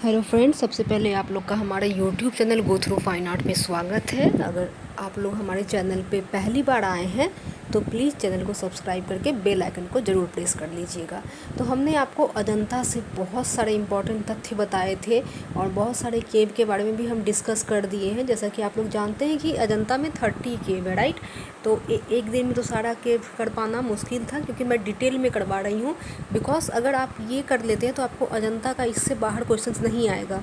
Hello friends, सबसे पहले आप लोग का हमारे YouTube channel go through fine art में स्वागत है। अगर आप लोग हमारे चैनल पे पहली बार आए हैं तो प्लीज़ चैनल को सब्सक्राइब करके बेल आइकन को ज़रूर प्रेस कर लीजिएगा। तो हमने आपको अजंता से बहुत सारे इंपॉर्टेंट तथ्य बताए थे और बहुत सारे केव के बारे में भी हम डिस्कस कर दिए हैं। जैसा कि आप लोग जानते हैं कि अजंता में 30 केव है, राइट। तो एक दिन में तो सारा केव कर पाना मुश्किल था, क्योंकि मैं डिटेल में करवा रही हूँ। बिकॉज अगर आप ये कर लेते हैं तो आपको अजंता का इससे बाहर क्वेश्चंस नहीं आएगा।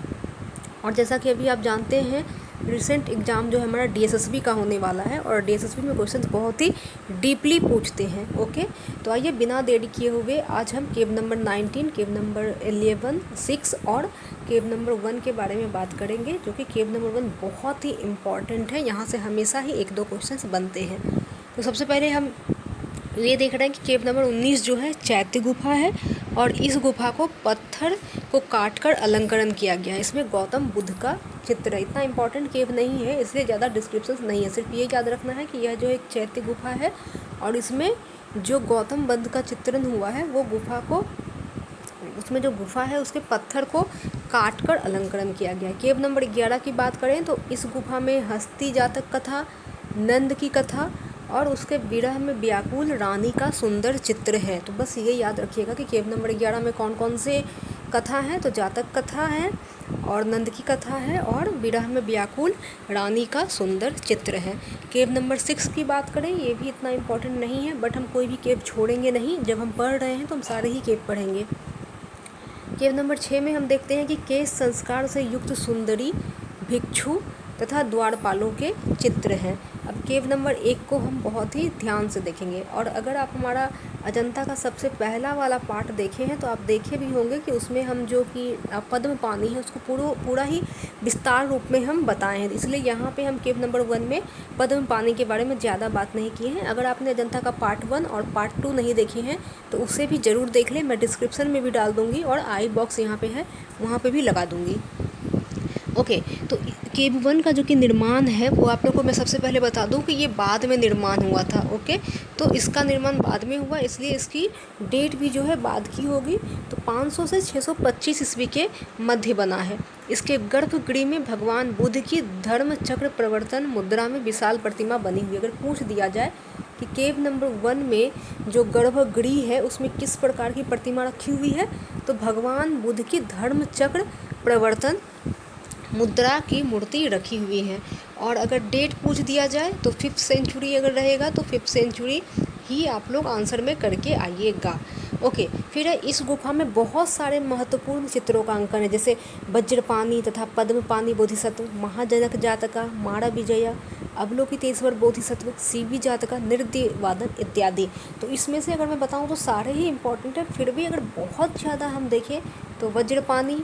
और जैसा कि अभी आप जानते हैं, रिसेंट एग्ज़ाम जो है हमारा डीएसएसबी का होने वाला है और डीएसएसबी में क्वेश्चंस बहुत ही डीपली पूछते हैं। ओके, तो आइए बिना देरी किए हुए आज हम केव नंबर 19, केव नंबर 11, 6 और केव नंबर 1 के बारे में बात करेंगे, जो कि केव नंबर 1 बहुत ही इम्पॉर्टेंट है। यहाँ से हमेशा ही 1-2 क्वेश्चंस बनते हैं। तो सबसे पहले हम ये देख रहे हैं कि केव नंबर 19 जो है चैत्य गुफा है और इस गुफा को पत्थर को काटकर अलंकरण किया गया है। इसमें गौतम बुद्ध का चित्र है। इतना इम्पोर्टेंट केव नहीं है, इसलिए ज़्यादा डिस्क्रिप्शंस नहीं है। सिर्फ ये याद रखना है कि यह जो एक चैत्य गुफा है और इसमें जो गौतम बुद्ध का चित्रण हुआ है वो गुफा को, उसमें जो गुफा है उसके पत्थर को काट कर अलंकरण किया गया है। केव नंबर 11 की बात करें तो इस गुफा में हस्ती जातक कथा, नंद की कथा और उसके विरह में व्याकुल रानी का सुंदर चित्र है। तो बस ये याद रखिएगा कि केव नंबर 11 में कौन कौन से कथा हैं। तो जातक कथा है और नंद की कथा है और विरह में व्याकुल रानी का सुंदर चित्र है। केव नंबर 6 की बात करें, ये भी इतना इम्पोर्टेंट नहीं है, बट हम कोई भी केव छोड़ेंगे नहीं। जब हम पढ़ रहे हैं तो हम सारे ही केव पढ़ेंगे। केव नंबर 6 में हम देखते हैं कि केश संस्कार से युक्त सुंदरी भिक्षु तथा द्वारपालों के चित्र हैं। अब केव नंबर 1 को हम बहुत ही ध्यान से देखेंगे। और अगर आप हमारा अजंता का सबसे पहला वाला पार्ट देखे हैं तो आप देखे भी होंगे कि उसमें हम जो कि पद्म पानी है उसको पूरा ही विस्तार रूप में हम बताए हैं। इसलिए यहाँ पे हम केव नंबर 1 में पद्म पानी के बारे में ज़्यादा बात नहीं की है। अगर आपने अजंता का पार्ट 1 और पार्ट 2 नहीं देखे हैं तो उसे भी ज़रूर देख लें। मैं डिस्क्रिप्शन में भी डाल दूँगी और आई बॉक्स यहाँ पे है वहाँ पे भी लगा दूँगी। ओके, तो केव 1 का जो कि निर्माण है वो आप लोग को मैं सबसे पहले बता दूं कि ये बाद में निर्माण हुआ था। ओके, तो इसका निर्माण बाद में हुआ, इसलिए इसकी डेट भी जो है बाद की होगी। तो 500 से 625 ईस्वी के मध्य बना है। इसके गर्भगृह में भगवान बुद्ध की धर्म चक्र प्रवर्तन मुद्रा में विशाल प्रतिमा बनी हुई। अगर पूछ दिया जाए कि केव नंबर 1 में जो गर्भगृह है उसमें किस प्रकार की प्रतिमा रखी हुई है, तो भगवान बुद्ध की धर्म चक्र प्रवर्तन मुद्रा की मूर्ति रखी हुई है। और अगर डेट पूछ दिया जाए तो 5th सेंचुरी अगर रहेगा तो 5th सेंचुरी ही आप लोग आंसर में करके आइएगा। ओके, फिर है इस गुफा में बहुत सारे महत्वपूर्ण चित्रों का अंकन है, जैसे वज्रपाणी तथा पद्मपाणी बोधिसत्व, महाजनक जातका, मारा विजया, अवलोकितेश्वर बोधिसत्व, सीवी जातका, नृत्य वादन इत्यादि। तो इसमें से अगर मैं बताऊं तो सारे ही इंपॉर्टेंट है। फिर भी अगर बहुत ज़्यादा हम देखें तो वज्रपाणी,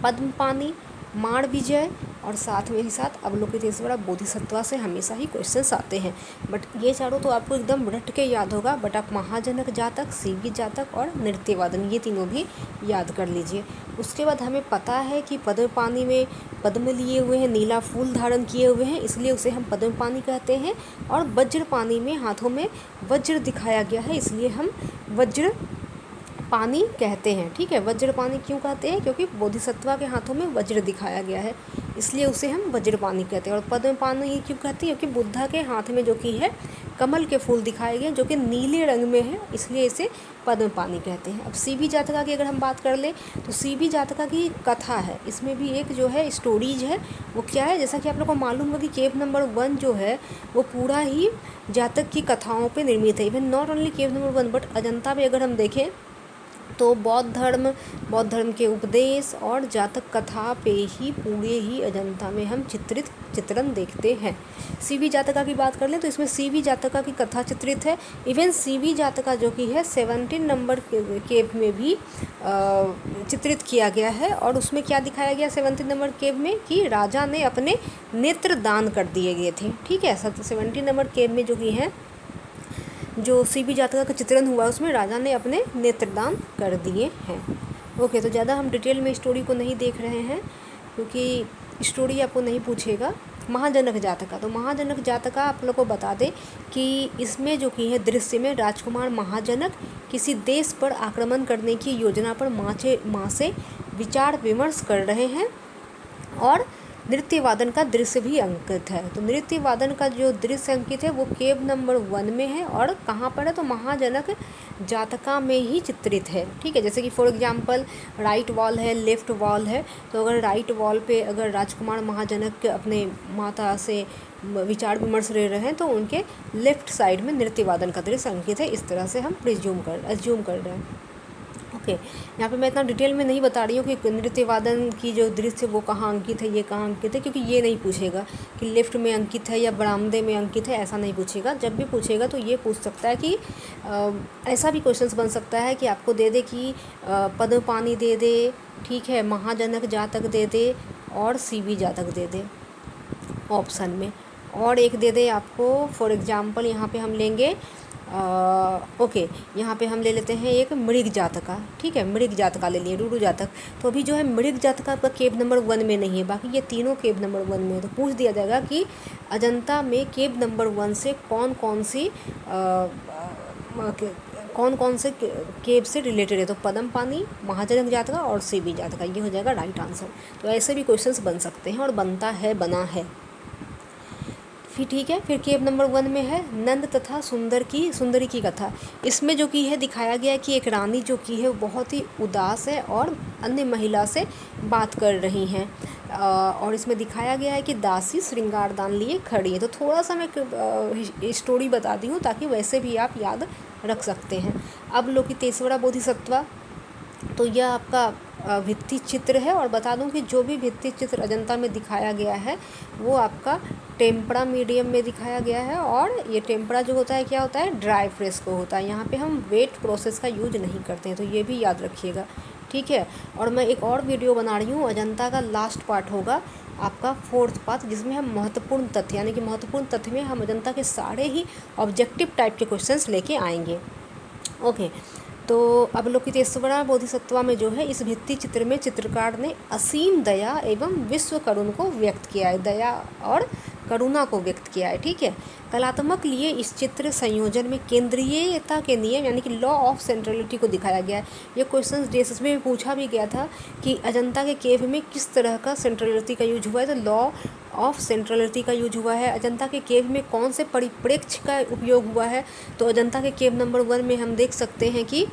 पद्मपाणी, माण विजय और साथ में ही साथ अवलोकितेश्वरा बोधिसत्वा से हमेशा ही क्वेश्चंस आते हैं। बट ये चारों तो आपको एकदम रट के याद होगा, बट आप महाजनक जातक, सीवी जातक और नृत्यवादन ये तीनों भी याद कर लीजिए। उसके बाद हमें पता है कि पद्मपाणी में पद्म लिए हुए हैं, नीला फूल धारण किए हुए हैं, इसलिए उसे हम पद्मपाणी कहते हैं। और वज्रपाणी में हाथों में वज्र दिखाया गया है, इसलिए हम वज्र पानी कहते हैं। ठीक है, वज्रपाणी क्यों कहते हैं? क्योंकि बोधिसत्वा के हाथों में वज्र दिखाया गया है, इसलिए उसे हम वज्रपाणी कहते हैं। और पद्मपाणी क्यों कहते हैं? क्योंकि बुद्धा के हाथ में जो कि है कमल के फूल दिखाए गए जो कि नीले रंग में है, इसलिए इसे पद्मपाणी कहते हैं। अब सीवी जातका की अगर हम बात कर ले तो सीवी जातका की कथा है, इसमें भी एक जो है स्टोरीज है। वो क्या है? जैसा कि आप लोग को मालूम होगा कि केव नंबर 1 जो है वो पूरा ही जातक की कथाओं पर निर्मित है। Even not only cave number 1 but Ajanta में अगर हम देखें तो बौद्ध धर्म के उपदेश और जातक कथा पे ही पूरे ही अजंता में हम चित्रण देखते हैं। सीवी जातका की बात कर लें तो इसमें सीवी जातका की कथा चित्रित है। इवन सीवी जातका जो कि है 17 नंबर केव में भी चित्रित किया गया है। और उसमें क्या दिखाया गया 17 नंबर केव में कि राजा ने अपने नेत्र दान कर दिए गए थे। ठीक है, 17 नंबर केव में जो कि है जो सीवी जातका का चित्रण हुआ उसमें राजा ने अपने नेत्रदान कर दिए हैं। ओके, तो ज़्यादा हम डिटेल में स्टोरी को नहीं देख रहे हैं क्योंकि स्टोरी आपको नहीं पूछेगा। महाजनक जातका, तो महाजनक जातका आप लोग को बता दें कि इसमें जो कि है दृश्य में राजकुमार महाजनक किसी देश पर आक्रमण करने की योजना पर माँ से विचार विमर्श कर रहे हैं और नृत्य वादन का दृश्य भी अंकित है। तो नृत्य वादन का जो दृश्य अंकित है वो केव नंबर 1 में है और कहाँ पर है, तो महाजनक जातका में ही चित्रित है। ठीक है, जैसे कि फॉर एग्जांपल राइट वॉल है, लेफ्ट वॉल है, तो अगर राइट वॉल पे अगर राजकुमार महाजनक अपने माता से विचार विमर्श ले रहे हैं तो उनके लेफ्ट साइड में नृत्य वादन का दृश्य अंकित है। इस तरह से हम एज्यूम कर रहे हैं। ओके, यहाँ पे मैं इतना डिटेल में नहीं बता रही हूँ कि नृत्य वादन की जो दृश्य वो कहाँ अंकित है, ये कहाँ अंकित है, क्योंकि ये नहीं पूछेगा कि लेफ्ट में अंकित है या बरामदे में अंकित है, ऐसा नहीं पूछेगा। जब भी पूछेगा तो ये पूछ सकता है कि ऐसा भी क्वेश्चंस बन सकता है कि आपको दे दे कि पद्म पानी दे दे, ठीक है, महाजनक जातक दे दे और सीवी जातक दे दे ऑप्शन में, और एक दे दे आपको फॉर एग्जांपल यहाँ पे हम लेंगे ओके, यहाँ पे हम ले लेते हैं एक मृग जातका। ठीक है, मृग जातका ले लिए, रूरू जातक। तो अभी जो है मृग जातका आपका केव नंबर 1 में नहीं है, बाकी ये तीनों केव नंबर 1 में है। तो पूछ दिया जाएगा कि अजंता में केव नंबर 1 से कौन कौन से केव से रिलेटेड है, तो पद्म पानी, महाजनक जातका और सीवी जातका, ये हो जाएगा राइट आंसर। तो ऐसे भी क्वेश्चंस बन सकते हैं और बनता है, बना है। फिर ठीक है, फिर केव नंबर 1 में है नंद तथा सुंदरी की कथा। इसमें जो की है दिखाया गया है कि एक रानी जो की है वो बहुत ही उदास है और अन्य महिला से बात कर रही हैं, और इसमें दिखाया गया है कि दासी श्रृंगारदान लिए खड़ी है। तो थोड़ा सा मैं स्टोरी बता दी हूँ ताकि वैसे भी आप याद रख सकते हैं। अब लोकितेश्वरा बोधिसत्वा, तो यह आपका भित्ति चित्र है, और बता दूं कि जो भी भित्ति चित्र अजंता में दिखाया गया है वो आपका टेम्परा मीडियम में दिखाया गया है, और ये टेम्परा जो होता है क्या होता है, ड्राई फ्रेस्को होता है। यहाँ पे हम वेट प्रोसेस का यूज नहीं करते हैं, तो ये भी याद रखिएगा। ठीक है, और मैं एक और वीडियो बना रही हूँ, अजंता का लास्ट पार्ट होगा आपका 4th पार्ट, जिसमें हम महत्वपूर्ण तथ्य यानी कि महत्वपूर्ण तथ्य में हम अजंता के सारे ही ऑब्जेक्टिव टाइप के क्वेश्चंस लेके आएंगे। ओके, तो अब लोकितेश्वरा बोधिसत्वा में जो है इस भित्ति चित्र में चित्रकार ने असीम दया एवं विश्व करुण को व्यक्त किया है, दया और करुणा को व्यक्त किया है। ठीक है, कलात्मक लिए इस चित्र संयोजन में केंद्रीयता के नियम यानी कि लॉ ऑफ सेंट्रलिटी को दिखाया गया है। ये क्वेश्चन जेएसएस में पूछा भी गया था कि अजंता के केव में किस तरह का सेंट्रलिटी का यूज हुआ है, तो लॉ ऑफ सेंट्रलिटी का यूज हुआ है। अजंता के केव में कौन से परिप्रेक्ष्य का उपयोग हुआ है, तो अजंता के केव नंबर 1 में हम देख सकते हैं कि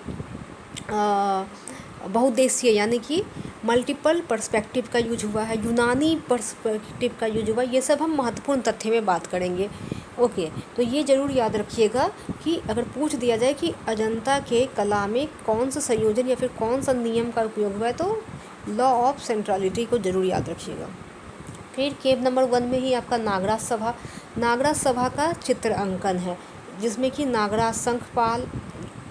बहुउद्देशीय यानी कि मल्टीपल पर्सपेक्टिव का यूज हुआ है, यूनानी पर्सपेक्टिव का यूज हुआ है। ये सब हम महत्वपूर्ण तथ्य में बात करेंगे। ओके, तो ये ज़रूर याद रखिएगा कि अगर पूछ दिया जाए कि अजंता के कला में कौन सा संयोजन या फिर कौन सा नियम का उपयोग हुआ है, तो लॉ ऑफ सेंट्रलिटी को ज़रूर याद रखिएगा। फिर केव नंबर 1 में ही आपका नागराज सभा का चित्र अंकन है, जिसमें कि नागराज शंखपाल,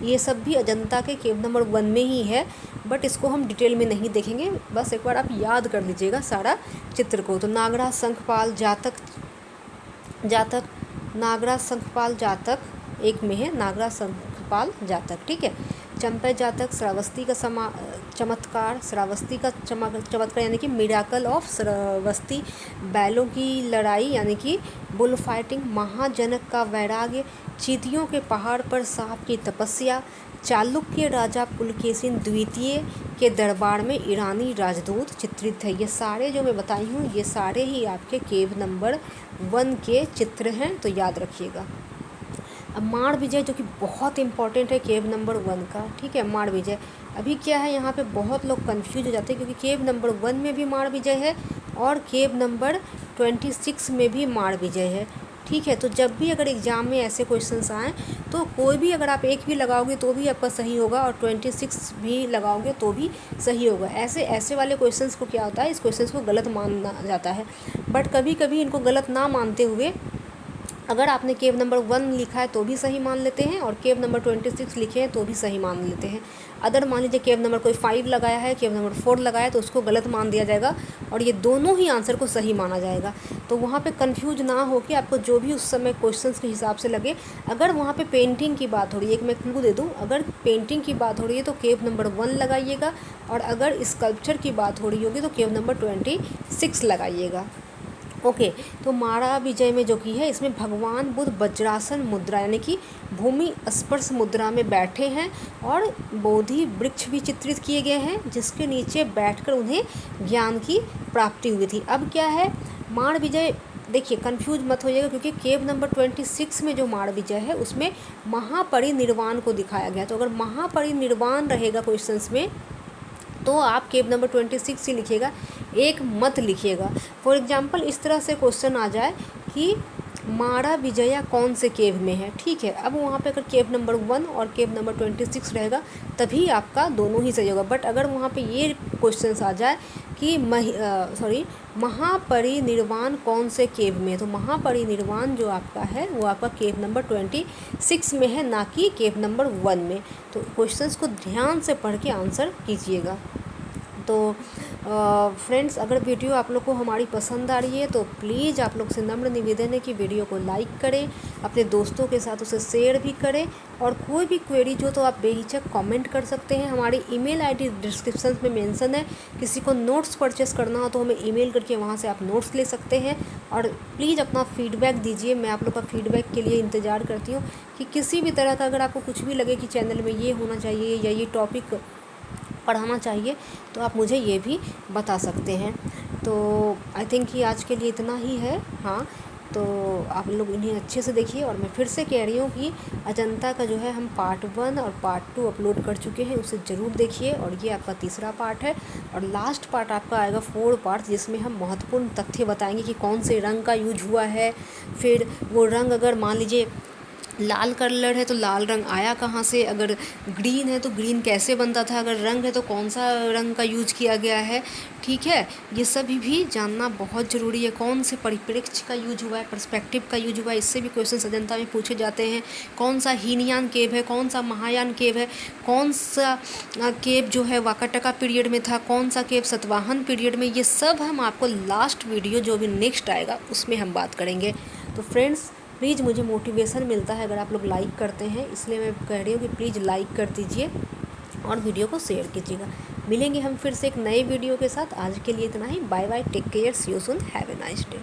ये सब भी अजंता के केव नंबर 1 में ही है, बट इसको हम डिटेल में नहीं देखेंगे, बस एक बार आप याद कर लीजिएगा सारा चित्र को। तो नागराज शंखपाल जातक नागराज शंखपाल जातक एक में है, नागराज शंखपाल जातक। ठीक है, चंपा जातक श्रावस्ती का चमत्कार यानी कि मिराकल ऑफ श्रावस्ती, बैलों की लड़ाई यानी कि बुल फाइटिंग, महाजनक का वैराग्य, चींटियों के पहाड़ पर सांप की तपस्या, चालुक्य राजा पुलकेशिन द्वितीय के दरबार में ईरानी राजदूत चित्रित है। ये सारे जो मैं बताई हूँ ये सारे ही आपके केव नंबर 1 के चित्र हैं, तो याद रखिएगा। अब माण विजय जो कि बहुत इंपॉर्टेंट है केव नंबर 1 का। ठीक है, माण विजय अभी क्या है, यहाँ पे बहुत लोग कंफ्यूज हो जाते हैं क्योंकि केव नंबर 1 में भी माण विजय है और केव नंबर 26 में भी माण विजय है। ठीक है, तो जब भी अगर एग्ज़ाम में ऐसे क्वेश्चंस आएँ तो कोई भी अगर आप एक भी लगाओगे तो भी आपका सही होगा और 26 भी लगाओगे तो भी सही होगा। ऐसे वाले क्वेश्चंस को क्या होता है, इस क्वेश्चंस को गलत माना जाता है, बट कभी कभी इनको गलत ना मानते हुए अगर आपने केव नंबर 1 लिखा है तो भी सही मान लेते हैं और केव नंबर 26 लिखे हैं तो भी सही मान लेते हैं। अदर मान लीजिए केव नंबर कोई 5 लगाया है, केव नंबर 4 लगाया तो उसको गलत मान दिया जाएगा और ये दोनों ही आंसर को सही माना जाएगा। तो वहाँ पे कंफ्यूज ना हो कि आपको जो भी उस समय क्वेश्चंस के हिसाब से लगे। अगर वहाँ पे पेंटिंग की बात हो रही है, एक मैं क्लू दे दूँ, अगर पेंटिंग की बात हो रही है तो केव नंबर 1 लगाइएगा और अगर स्कल्पचर की बात हो रही होगी तो केव नंबर 26 लगाइएगा। ओके। तो मारा विजय में जो की है, इसमें भगवान बुद्ध वज्रासन मुद्रा यानी कि भूमि स्पर्श मुद्रा में बैठे हैं और बोधि वृक्ष भी चित्रित किए गए हैं जिसके नीचे बैठकर उन्हें ज्ञान की प्राप्ति हुई थी। अब क्या है माण विजय, देखिए कंफ्यूज मत होइएगा क्योंकि केव नंबर 26 में जो माण विजय है उसमें महापरिनिर्वाण को दिखाया गया। तो अगर महापरिनिर्वाण रहेगा क्वेश्चंस में तो आप केव नंबर 26 ही लिखिएगा, एक मत लिखिएगा। फॉर एग्जांपल इस तरह से क्वेश्चन आ जाए कि मारा विजया कौन से केव में है, ठीक है। अब वहाँ पे अगर केव नंबर 1 और केव नंबर 26 रहेगा तभी आपका दोनों ही सही होगा। बट अगर वहाँ पे ये क्वेश्चन आ जाए कि महापरिनिर्वाण कौन से केव में है, तो महापरिनिर्वाण जो आपका है वो आपका केव नंबर 26 में है, ना कि केव नंबर 1 में। तो क्वेश्चंस को ध्यान से पढ़ के आंसर कीजिएगा। तो फ्रेंड्स, अगर वीडियो आप लोग को हमारी पसंद आ रही है तो प्लीज़ आप लोग से नम्र निवेदन है कि वीडियो को लाइक करें, अपने दोस्तों के साथ उसे शेयर भी करें, और कोई भी क्वेरीज हो तो आप बेहिचक कमेंट कर सकते हैं। हमारी ईमेल आईडी डिस्क्रिप्शन में मेंशन है। किसी को नोट्स परचेस करना हो तो हमें ईमेल करके वहाँ से आप नोट्स ले सकते हैं। और प्लीज़ अपना फीडबैक दीजिए, मैं आप लोग का फीडबैक के लिए इंतज़ार करती हूँ कि किसी भी तरह का अगर आपको कुछ भी लगे कि चैनल में ये होना चाहिए या ये टॉपिक पढ़ाना चाहिए तो आप मुझे ये भी बता सकते हैं। तो आई थिंक कि आज के लिए इतना ही है। हाँ, तो आप लोग इन्हें अच्छे से देखिए। और मैं फिर से कह रही हूँ कि अजंता का जो है हम पार्ट 1 और पार्ट 2 अपलोड कर चुके हैं, उसे ज़रूर देखिए। और ये आपका तीसरा पार्ट है और लास्ट पार्ट आपका आएगा 4 पार्ट, जिसमें हम महत्वपूर्ण तथ्य बताएंगे कि कौन से रंग का यूज हुआ है। फिर वो रंग अगर मान लीजिए लाल कलर है तो लाल रंग आया कहाँ से, अगर ग्रीन है तो ग्रीन कैसे बनता था, अगर रंग है तो कौन सा रंग का यूज किया गया है, ठीक है। ये सभी भी जानना बहुत ज़रूरी है। कौन से परिप्रेक्ष्य का यूज हुआ है, पर्सपेक्टिव का यूज हुआ है, इससे भी क्वेश्चन अजंता में पूछे जाते हैं। कौन सा हीनयान केव है, कौन सा महायान केव है, कौन सा केव जो है वाकाटका पीरियड में था, कौन सा केव सातवाहन पीरियड में, ये सब हम आपको लास्ट वीडियो जो भी नेक्स्ट आएगा उसमें हम बात करेंगे। तो फ्रेंड्स, प्लीज़ मुझे मोटिवेशन मिलता है अगर आप लोग लाइक करते हैं, इसलिए मैं कह रही हूँ कि प्लीज़ लाइक कर दीजिए और वीडियो को शेयर कीजिएगा। मिलेंगे हम फिर से एक नए वीडियो के साथ। आज के लिए इतना ही। Bye bye, take care, see you soon, have a nice day.